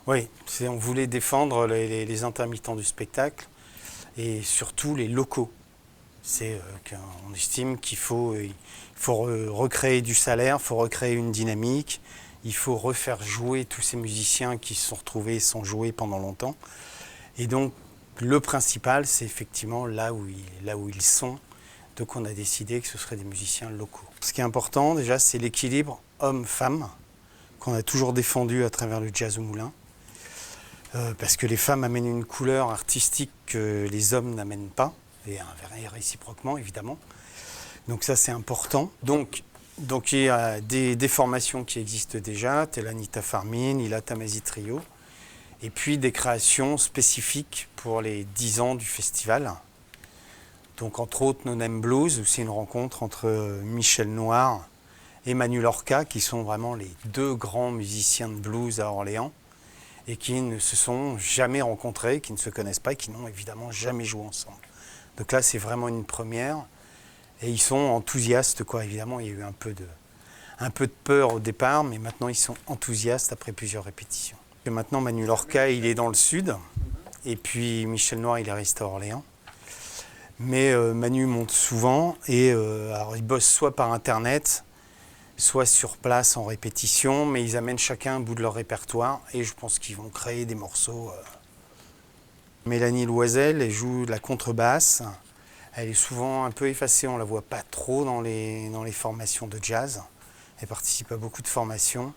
Oui, on voulait défendre les intermittents du spectacle et surtout les locaux. C'est qu'on estime qu'il faut recréer du salaire, il faut recréer une dynamique, il faut refaire jouer tous ces musiciens qui se sont retrouvés sans jouer pendant longtemps. Et donc le principal, c'est effectivement là où ils sont. Donc on a décidé que ce seraient des musiciens locaux. Ce qui est important déjà, c'est l'équilibre homme-femme qu'on a toujours défendu à travers le jazz au moulin. Parce que les femmes amènent une couleur artistique que les hommes n'amènent pas, et réciproquement évidemment. Donc ça c'est important. Donc il y a des formations qui existent déjà, telle Anita Farmin, Ila Tamasi Trio, et puis des créations spécifiques pour les 10 ans du festival. Donc entre autres No Name Blues, où c'est une rencontre entre Michel Noir et Manu Lorca, qui sont vraiment les deux grands musiciens de blues à Orléans, et qui ne se sont jamais rencontrés, qui ne se connaissent pas et qui n'ont évidemment jamais joué ensemble. Donc là, c'est vraiment une première. Et ils sont enthousiastes, quoi. Évidemment, il y a eu un peu de peur au départ, mais maintenant, ils sont enthousiastes après plusieurs répétitions. Et maintenant, Manu Lorca, il est dans le sud, et puis Michel Noir, il est resté à Orléans. Mais Manu monte souvent, et alors, il bosse soit par Internet, soit sur place en répétition, mais ils amènent chacun un bout de leur répertoire et je pense qu'ils vont créer des morceaux. Mélanie Loisel, elle joue de la contrebasse. Elle est souvent un peu effacée, on ne la voit pas trop dans les formations de jazz. Elle participe à beaucoup de formations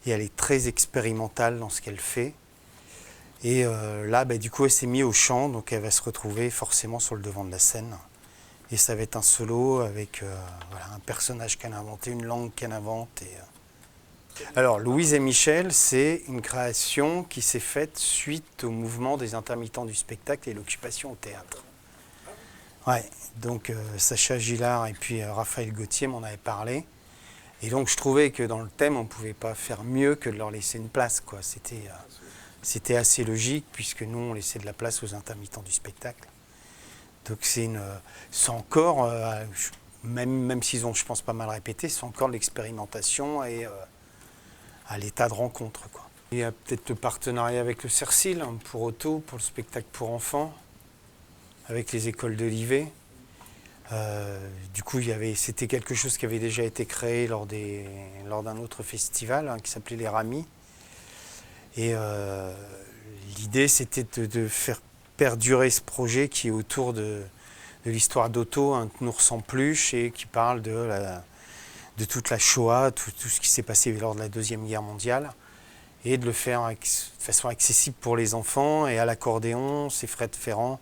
et elle est très expérimentale dans ce qu'elle fait. Et là, du coup, elle s'est mise au chant, donc elle va se retrouver forcément sur le devant de la scène. Et ça va être un solo avec un personnage qu'elle a inventé, une langue qu'elle invente. Alors, Louise et Michel, c'est une création qui s'est faite suite au mouvement des intermittents du spectacle et l'occupation au théâtre. Ouais, donc Sacha Gillard et puis Raphaël Gauthier m'en avaient parlé. Et donc je trouvais que dans le thème, on ne pouvait pas faire mieux que de leur laisser une place, quoi. C'était assez logique, puisque nous, on laissait de la place aux intermittents du spectacle. Donc c'est encore, même s'ils ont, je pense, pas mal répété, c'est encore de l'expérimentation et à l'état de rencontre, quoi. Il y a peut-être le partenariat avec le CERCIL, pour Otto, pour le spectacle pour enfants, avec les écoles de l'IV. Du coup, c'était quelque chose qui avait déjà été créé lors d'un autre festival qui s'appelait les Ramis. Et l'idée, c'était de faire perdurer ce projet qui est autour de l'histoire d'Otto, un ours en peluche, et qui parle de toute la Shoah, tout ce qui s'est passé lors de la Deuxième Guerre mondiale, et de le faire de façon accessible pour les enfants. Et à l'accordéon, c'est Fred Ferrand,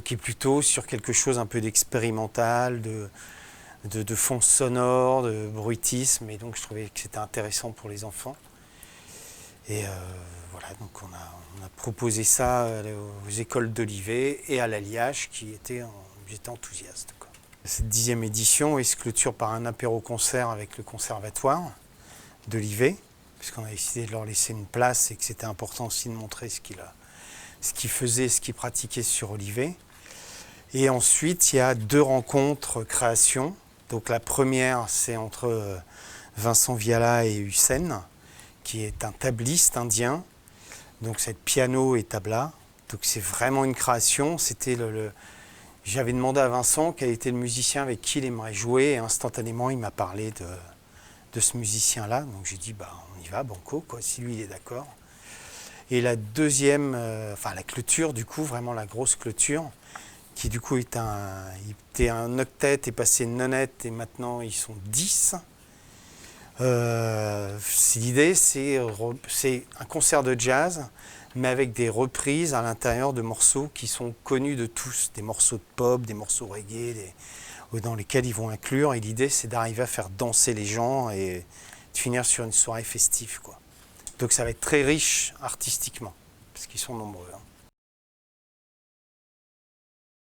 qui est plutôt sur quelque chose un peu d'expérimental, de fond sonore, de bruitisme, et donc je trouvais que c'était intéressant pour les enfants. Et voilà, donc on a proposé ça aux écoles d'Olivet et à l'Alliage qui étaient enthousiastes, quoi. Cette 10e édition est se clôture par un apéro-concert avec le conservatoire d'Olivet, puisqu'on a décidé de leur laisser une place et que c'était important aussi de montrer ce qu'ils faisaient, ce qu'ils pratiquaient sur Olivet. Et ensuite, il y a 2 rencontres création. Donc la première, c'est entre Vincent Viala et Hussein, qui est un tabliste indien. Donc c'est piano et tabla. Donc c'est vraiment une création. J'avais demandé à Vincent quel était le musicien avec qui il aimerait jouer, et instantanément il m'a parlé de ce musicien-là. Donc j'ai dit on y va, banco, quoi, si lui il est d'accord. Et la deuxième, la clôture, du coup, vraiment la grosse clôture, qui du coup était un octet, est passé nonette, et maintenant ils sont 10. L'idée, c'est un concert de jazz, mais avec des reprises à l'intérieur de morceaux qui sont connus de tous, des morceaux de pop, des morceaux reggae, dans lesquels ils vont inclure. Et l'idée, c'est d'arriver à faire danser les gens et de finir sur une soirée festive, quoi. Donc ça va être très riche artistiquement, parce qu'ils sont nombreux, hein.